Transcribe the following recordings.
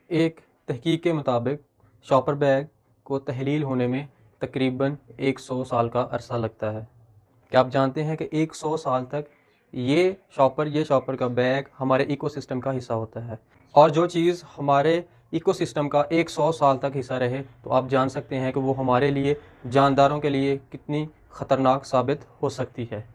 एक तहकीक के मुताबिक शॉपर बैग को तहलील होने में तकरीबन 100 साल का अरसा लगता है। क्या आप जानते हैं कि 100 साल तक ये शॉपर का बैग हमारे इकोसिस्टम का हिस्सा होता है, और जो चीज़ हमारे इकोसिस्टम का 100 साल तक हिस्सा रहे तो आप जान सकते हैं कि वो हमारे लिए, जानदारों के लिए कितनी ख़तरनाक साबित हो सकती है।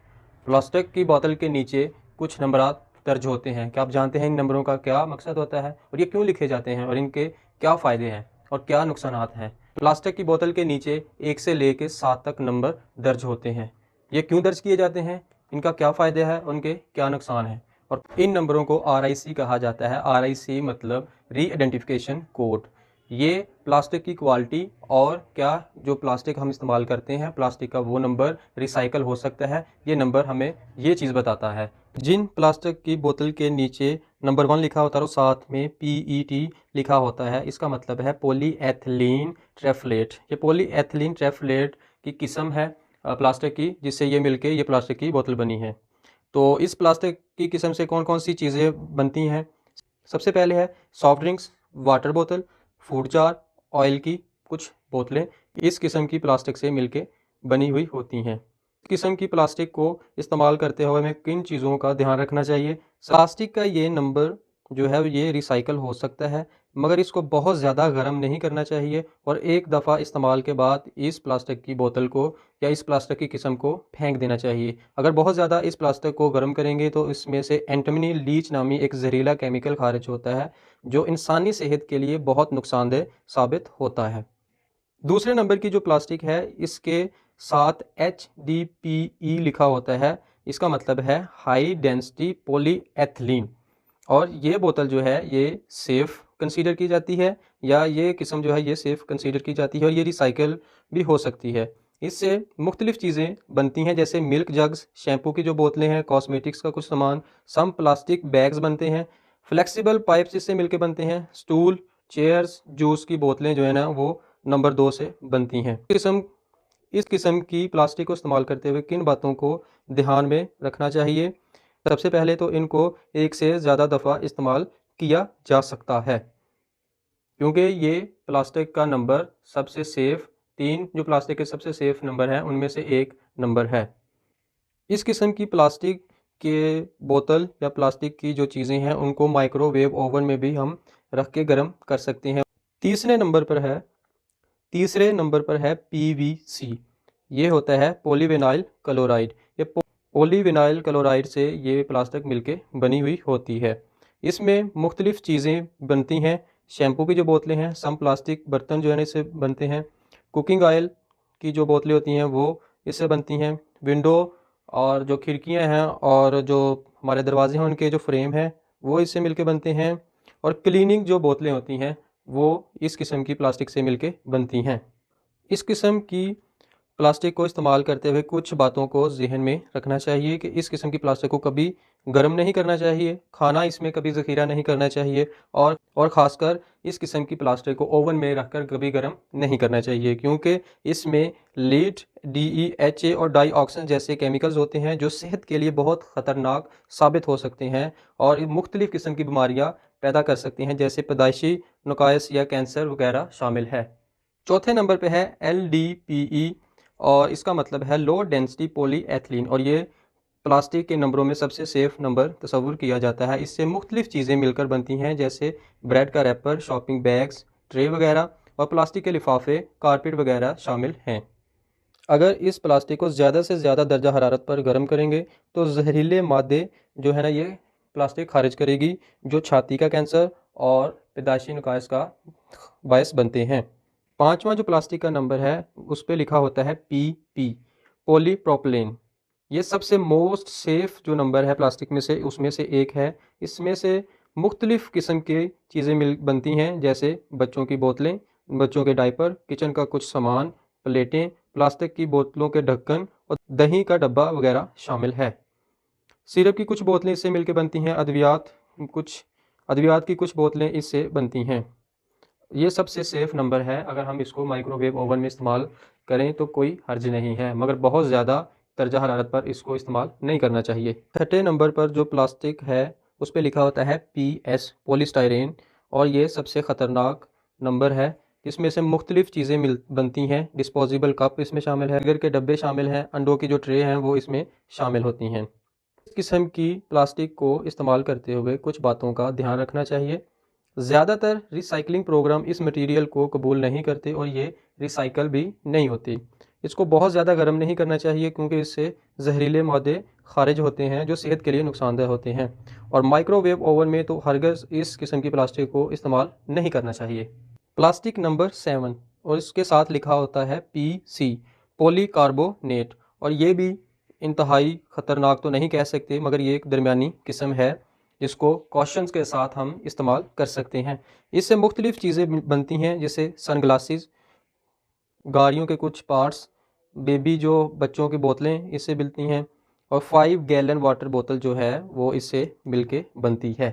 प्लास्टिक की बोतल के नीचे कुछ नंबरात दर्ज होते हैं। क्या आप जानते हैं इन नंबरों का क्या मकसद होता है और ये क्यों लिखे जाते हैं और इनके क्या फ़ायदे हैं और क्या नुकसानात हैं? प्लास्टिक की बोतल के नीचे 1 से लेकर 7 तक नंबर दर्ज होते हैं। ये क्यों दर्ज किए जाते हैं, इनका क्या फ़ायदे है, उनके क्या नुकसान हैं? और इन नंबरों को RIC कहा जाता है। RIC मतलब री आइडेंटिफिकेशन कोड। ये प्लास्टिक की क्वालिटी और क्या जो प्लास्टिक हम इस्तेमाल करते हैं, प्लास्टिक का वो नंबर रिसाइकल हो सकता है, ये नंबर हमें ये चीज़ बताता है। जिन प्लास्टिक की बोतल के नीचे नंबर 1 लिखा होता है और साथ में PET लिखा होता है, इसका मतलब है पॉलीएथिलीन ट्रेफ्लेट। ये पॉलीएथिलीन ट्रेफ्लेट की किस्म है प्लास्टिक की, जिससे ये मिलके ये प्लास्टिक की बोतल बनी है। तो इस प्लास्टिक की किस्म से कौन कौन सी चीज़ें बनती हैं? सबसे पहले है सॉफ्ट ड्रिंक्स, वाटर बोतल, फूड जार, ऑयल की कुछ बोतलें इस किस्म की प्लास्टिक से मिलके बनी हुई होती हैं। इस किस्म की प्लास्टिक को इस्तेमाल करते हुए हमें किन चीज़ों का ध्यान रखना चाहिए? प्लास्टिक का ये नंबर जो है ये रिसाइकल हो सकता है, मगर इसको बहुत ज़्यादा गर्म नहीं करना चाहिए और एक दफ़ा इस्तेमाल के बाद इस प्लास्टिक की बोतल को या इस प्लास्टिक की किस्म को फेंक देना चाहिए। अगर बहुत ज़्यादा इस प्लास्टिक को गर्म करेंगे तो इसमें से एंटिमनी लीच नामी एक जहरीला केमिकल खारिज होता है, जो इंसानी सेहत के लिए बहुत नुकसानदेह साबित होता है। दूसरे नंबर की जो प्लास्टिक है, इसके साथ HDPE लिखा होता है। इसका मतलब है हाई डेंसिटी पॉलीएथिलीन। और ये बोतल जो है ये सेफ़ कंसीडर की जाती है, या ये किस्म जो है ये सेफ़ कंसीडर की जाती है और ये रिसाइकिल भी हो सकती है। इससे मुख्तलिफ़ चीज़ें बनती हैं, जैसे मिल्क जग्स, शैम्पू की जो बोतलें हैं, कॉस्मेटिक्स का कुछ सामान, सम प्लास्टिक बैग्स बनते हैं, फ्लेक्सिबल पाइप्स इससे मिलके बनते हैं, स्टूल, चेयर्स, जूस की बोतलें जो है ना वो नंबर 2 से बनती हैं। इस किस्म की प्लास्टिक को इस्तेमाल करते हुए किन बातों को ध्यान में रखना चाहिए? सबसे पहले तो इनको एक से ज़्यादा दफ़ा इस्तेमाल किया जा सकता है, क्योंकि ये प्लास्टिक का नंबर सबसे सेफ़ 3 जो प्लास्टिक के सबसे सेफ़ नंबर हैं उनमें से एक नंबर है। इस किस्म की प्लास्टिक के बोतल या प्लास्टिक की जो चीज़ें हैं उनको माइक्रोवेव ओवन में भी हम रख के गर्म कर सकते हैं। तीसरे नंबर पर है तीसरे नंबर पर है PVC। ये होता है पॉलीविनाइल क्लोराइड। ये पॉलीविनाइल क्लोराइड से ये प्लास्टिक मिलके बनी हुई होती है। इसमें मुख्तलिफ़ चीज़ें बनती हैं। शैम्पू की जो बोतलें हैं, सम प्लास्टिक बर्तन जो है इससे बनते हैं। कुकिंग ऑयल की जो बोतलें होती हैं वो इससे बनती हैं। विंडो और जो खिड़कियां हैं और जो हमारे दरवाजे हैं उनके जो फ्रेम हैं वो इससे मिलके बनते हैं। और क्लीनिंग जो बोतलें होती हैं वो इस किस्म की प्लास्टिक से मिलके बनती हैं। इस किस्म की प्लास्टिक को इस्तेमाल करते हुए कुछ बातों को जहन में रखना चाहिए कि इस किस्म की प्लास्टिक को कभी गर्म नहीं करना चाहिए, खाना इसमें कभी ज़ख़ीरा नहीं करना चाहिए, और ख़ासकर इस किस्म की प्लास्टिक को ओवन में रखकर कभी गर्म नहीं करना चाहिए, क्योंकि इसमें लीड, DEHA और डाईऑक्सिन जैसे केमिकल्स होते हैं जो सेहत के लिए बहुत ख़तरनाक साबित हो सकते हैं और मुख्तलिफ़ किस्म की बीमारियाँ पैदा कर सकती हैं, जैसे पैदाइशी नुकाइस या कैंसर वगैरह शामिल है। चौथे नंबर पे है LDPE, और इसका मतलब है लो डेंसिटी पॉलीएथिलीन, और ये प्लास्टिक के नंबरों में सबसे सेफ नंबर तस्वुर किया जाता है। इससे मुख्तलिफ चीज़ें मिलकर बनती हैं, जैसे ब्रेड का रैपर, शॉपिंग बैग्स, ट्रे वगैरह, और प्लास्टिक के लिफाफे, कारपेट वगैरह शामिल हैं। अगर इस प्लास्टिक को ज़्यादा से ज़्यादा दर्जा हरारत पर गर्म करेंगे तो जहरीले मादे जो है ना ये प्लास्टिक खारिज करेगी, जो छाती का कैंसर और पैदाइशी नुकाइस का बायस बनते हैं। पांचवा जो प्लास्टिक का नंबर है उस पर लिखा होता है PP, पॉलीप्रोपिलीन। ये सबसे मोस्ट सेफ जो नंबर है प्लास्टिक में से उसमें से एक है। इसमें से मुख्तलिफ़ किस्म की चीज़ें मिल बनती हैं, जैसे बच्चों की बोतलें, बच्चों के डायपर, किचन का कुछ सामान, प्लेटें, प्लास्टिक की बोतलों के ढक्कन और दही का डब्बा वगैरह शामिल है। सिरप की कुछ बोतलें इससे मिलकर बनती हैं। अद्वियात की कुछ बोतलें इससे बनती हैं। ये सबसे सेफ़ नंबर है। अगर हम इसको माइक्रोवेव ओवन में इस्तेमाल करें तो कोई हर्ज नहीं है, मगर बहुत ज़्यादा दर्जा हरारत पर इसको इस्तेमाल नहीं करना चाहिए। छठे नंबर पर जो प्लास्टिक है उस पर लिखा होता है PS, पॉलीस्टायरेन, और ये सबसे ख़तरनाक नंबर है। इसमें से मुख्तलिफ़ चीज़ें बनती हैं। डिस्पोजेबल कप इसमें शामिल है, बर्गर के डब्बे शामिल हैं, अंडों की जो ट्रे हैं वो इसमें शामिल होती हैं। इस किस्म की प्लास्टिक को इस्तेमाल करते हुए कुछ बातों का ध्यान रखना चाहिए। ज़्यादातर रिसाइकलिंग प्रोग्राम इस मटेरियल को कबूल नहीं करते और ये रिसाइकल भी नहीं होती। इसको बहुत ज़्यादा गर्म नहीं करना चाहिए क्योंकि इससे जहरीले मादे खारिज होते हैं जो सेहत के लिए नुकसानदेह होते हैं। और माइक्रोवेव ओवन में तो हरगिज़ इस किस्म की प्लास्टिक को इस्तेमाल नहीं करना चाहिए। प्लास्टिक नंबर 7 और इसके साथ लिखा होता है PC, पॉलीकार्बोनेट। और ये भी इंतहाई ख़तरनाक तो नहीं कह सकते, मगर ये एक दरमियानी किस्म है जिसको कॉशंस के साथ हम इस्तेमाल कर सकते हैं। इससे मुख्तलिफ़ चीज़ें बनती हैं, जैसे सनग्लासेस, गाड़ियों के कुछ पार्ट्स, बेबी जो बच्चों की बोतलें इससे मिलती हैं, और 5 गैलन वाटर बोतल जो है वो इससे मिलके बनती है।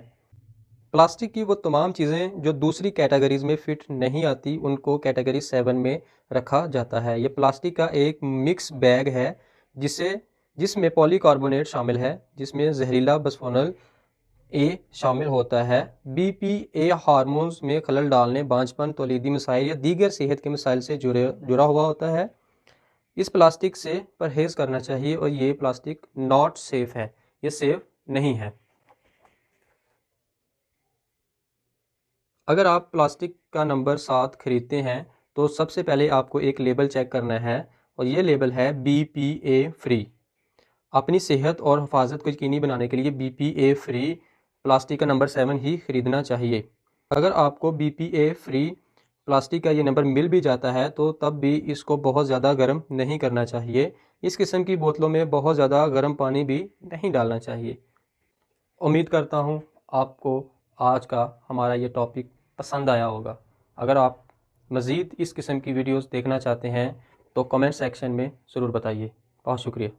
प्लास्टिक की वो तमाम चीज़ें जो दूसरी कैटेगरीज़ में फ़िट नहीं आती उनको कैटेगरी 7 में रखा जाता है। ये प्लास्टिक का एक मिक्स बैग है जिसमें पॉलीकार्बोनेट शामिल है, जिसमें जहरीला बिस्फेनॉल ए शामिल होता है। BPA हार्मोन्स में खलल डालने, बांझपन, तौलीदी मसाइल या दीगर सेहत के मसाइल से जुड़ा हुआ होता है। इस प्लास्टिक से परहेज़ करना चाहिए और ये प्लास्टिक नॉट सेफ़ है, ये सेफ़ नहीं है। अगर आप प्लास्टिक का नंबर 7 ख़रीदते हैं तो सबसे पहले आपको एक लेबल चेक करना है और ये लेबल है BPA फ्री। अपनी सेहत और हिफाजत को यकीनी बनाने के लिए BPA फ्री प्लास्टिक का नंबर 7 ही ख़रीदना चाहिए। अगर आपको BPA फ्री प्लास्टिक का ये नंबर मिल भी जाता है तो तब भी इसको बहुत ज़्यादा गर्म नहीं करना चाहिए। इस किस्म की बोतलों में बहुत ज़्यादा गर्म पानी भी नहीं डालना चाहिए। उम्मीद करता हूँ आपको आज का हमारा ये टॉपिक पसंद आया होगा। अगर आप मज़ीद इस किस्म की वीडियोस देखना चाहते हैं तो कमेंट सेक्शन में ज़रूर बताइए। बहुत शुक्रिया।